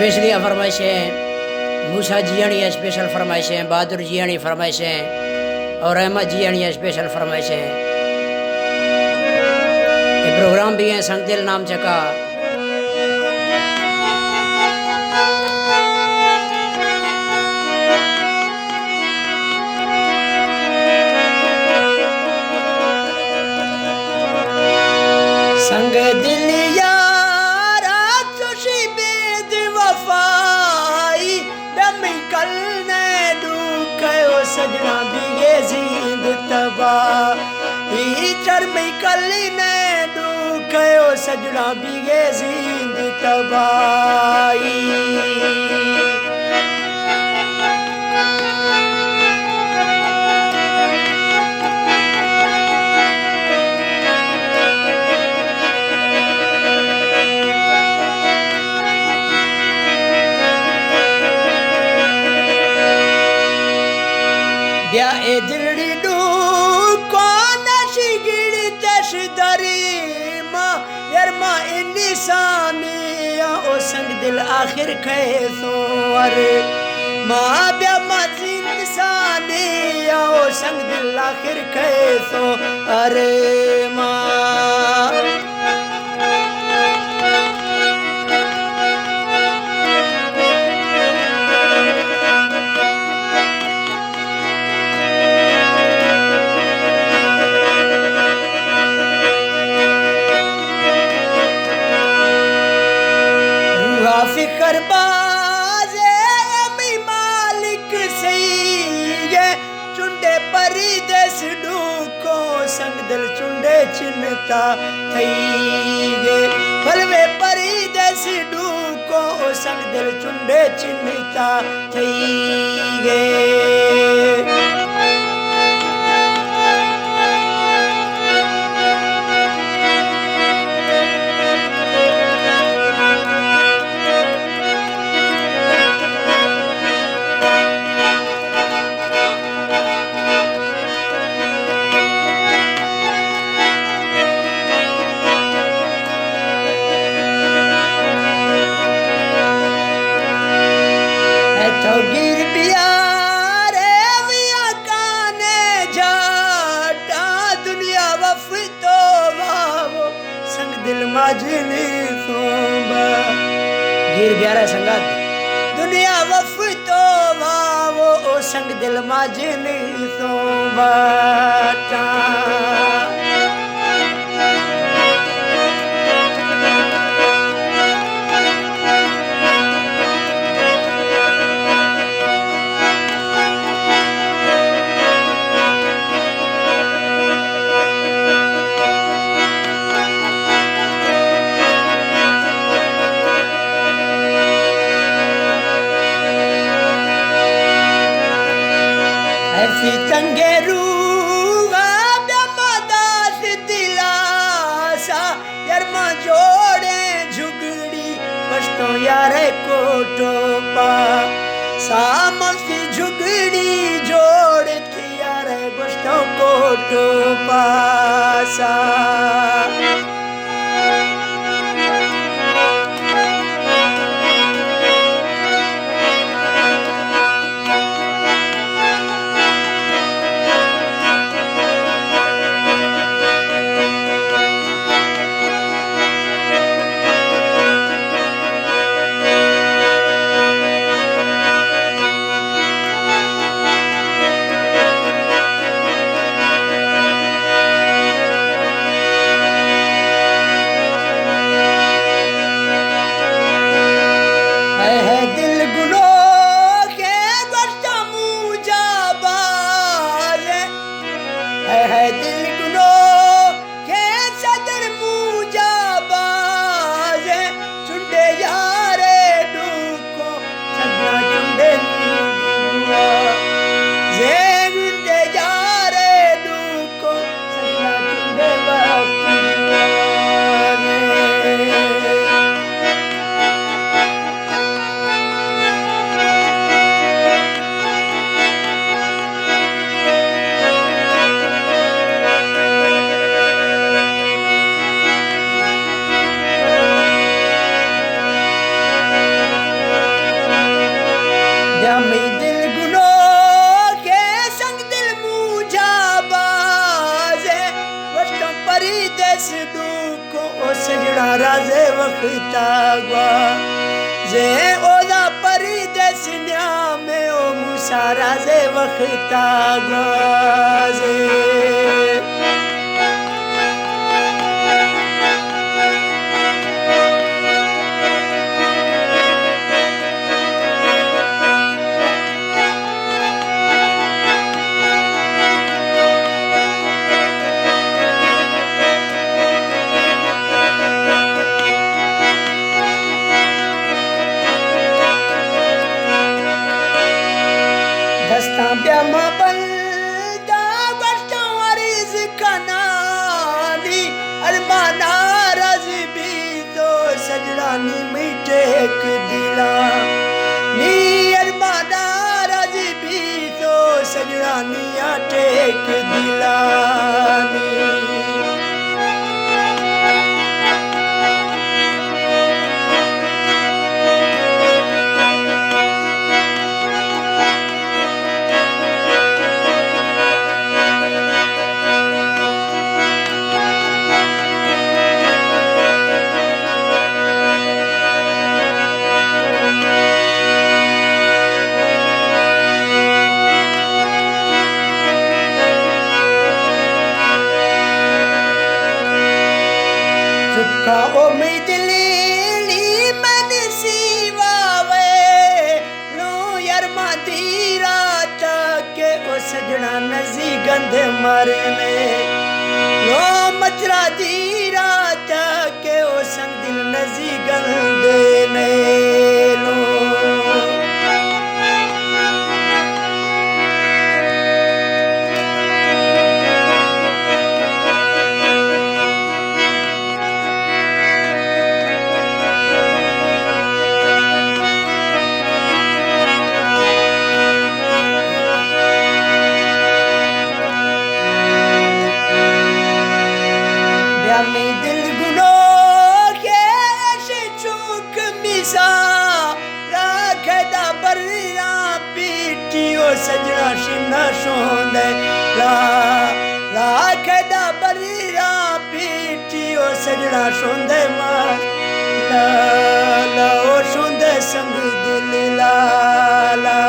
Specially फरमाइशें मूसा Jiyani special फरमाइशें, बहादुर जियाणी फरमाइशें और Ahmad Jiyani special फरमाइशें। ये programme भी हैं संगदिल नाम चका। संग दिल यारा चोशी बेद वफाई दम कल ने दुखयो सजना बिगे जिंद तबाही चरम कल ने दुखयो सजना बिगे जिंद तबाही। या ए दिलड़ी डू कौन शिगिड़ जश दरी माँ यरमा इंसानिया ओ संग दिल आखिर कैसो अरे माँ ब्या मजी इंसानिया ओ संग दिल आखिर कैसो अरे माँ। फिकर बाजे मी मालिक सही ये चुंडे परी देश डूको संग दिल चुंडे चिन्हता थई गे भलवे परी देश डूको संग दिल चुंडे चिन्हता थई गे। तो गिर प्यारे विया काने जाटा दुनिया वफतो वावो संग दिल माजनी सोबा गिर प्यारा संगत दुनिया वफतो वावो ओ संग दिल माजनी सोबा। ऐसी चंगेरू ब्यामदास दिलासा यरमा जोड़े झुगड़ी कष्टों यारे कोटो पा सामसी झुगड़ी जोड़ती यारे कष्टों कोटो पासा। ब्यामी दिल गुनो के संग दिल मूझा बाजे वस्तों परी देश दुखो ओ सजड़ा राजे वक्ता गवा जे ओदा परी देश न्यामे ओ मूसा राजे वक्ता गवाजे ब्यामा बंदा वस्तों अरीज कनानी अरमाना राजी भी तो सजड़ानी मीठे एक दिला नी अरमाना राजी भी तो सजड़ानी आटे एक दिला का उम्मीद ली मन सीवावे लो यार मादी रात के ओ सजना नजी गंध मरने लो मचरा दी रात के ओ संग दिल नजी गंध ने लो ब्यामी दिल गुनो के ऐसे चूक मिसा राखदा बर्रा पीटियो सजना शिमला शोंदे राखदा बर्रा पीटियो सजना शोंदे मार ला ओ शोंदे संग दिल ला ला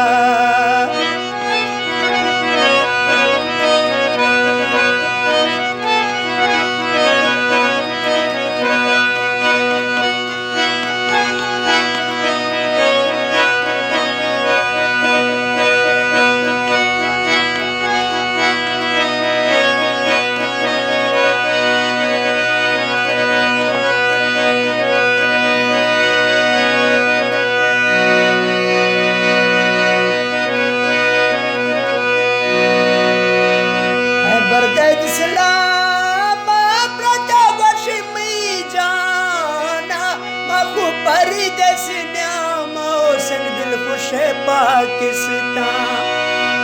परदेस न्यामो संग दिल खुश पाकिस्तान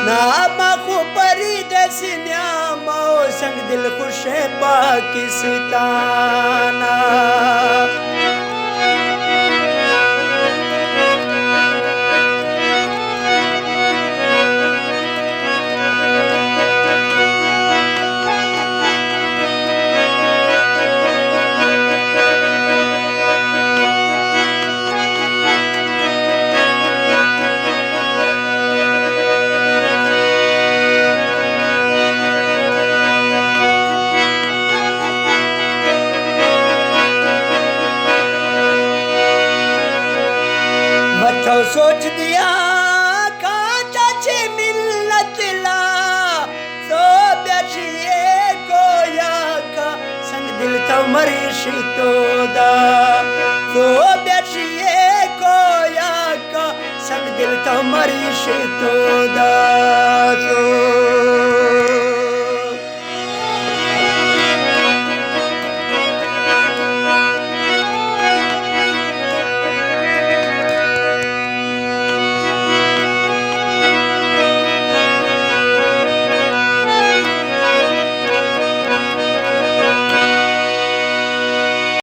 नामा को परदेस न्यामो संग दिल खुश पाकिस्तान तो सोच दिया कांचा छे मिलत ला तो बैठिए कोया का संग दिल तो मरीश तो दा तो बैठिए कोया का संग दिल तो मरीश तो दा तो